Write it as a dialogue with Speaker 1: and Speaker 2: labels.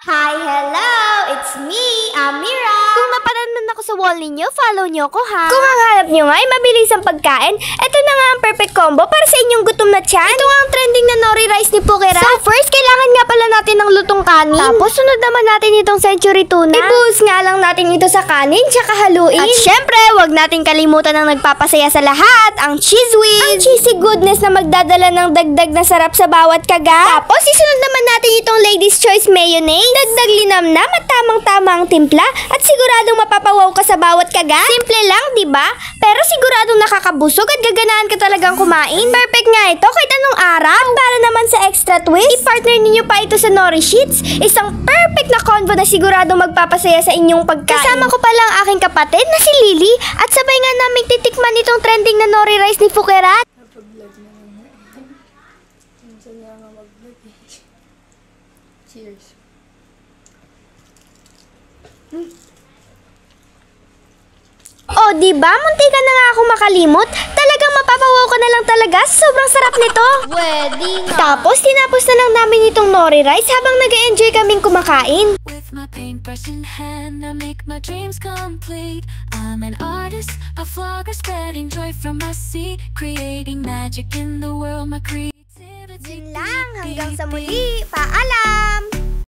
Speaker 1: Hi, hello! It's me, Amira! Kung napananon ako sa wall ninyo, follow nyo ko ha! Kung ang hanap nyo nga ay mabilis ang pagkain, eto na nga ang perfect combo para sa inyong gutom na tiyan. Ito nga ang trending na nori rice ni Pukera. So first, kailangan nga pala natin ng lutong kanin. Tapos sunod naman natin itong century tuna. Ibuhos nga lang natin ito sa kanin, tsaka haluin. At syempre, wag natin kalimutan ang nagpapasaya sa lahat, ang cheese whiz. Ang cheesy goodness na magdadala ng dagdag na sarap sa bawat kagat. Tapos isunod naman natin itong Lady's Choice mayonnaise. Dagdag linamnam at tamang-tama ang timpla at siguradong mapapawaw ka sa bawat kagat. Simple lang, di ba? Pero siguradong nakakabusog at gaganaan ka talagang kumain. Perfect nga ito kahit anong araw. At para naman sa extra twist, i-partner ninyo pa ito sa nori sheets. Isang perfect na combo na siguradong magpapasaya sa inyong pagkain. Kasama ko pala ang aking kapatid na si Lily at sabay nga namin titikman itong trending na nori rice ni Pukera.
Speaker 2: Napag-vlog na nga. Minsan nga mag-vlog eh. Cheers.
Speaker 1: Oh, di ba? Munti ka na nga ako makalimot. Talagang mapapawaw ka na lang talaga. Sobrang sarap nito.
Speaker 2: Wedding.
Speaker 1: Tapos, tinapos na lang namin itong nori rice habang nag-enjoy kaming kumakain.
Speaker 3: With my paintbrush in hand, I make my dreams complete. I'm an artist, a vlogger, spreading joy from my seat, creating magic in the world. My creativity.
Speaker 1: Yun lang. Hanggang sa muli. Paalam!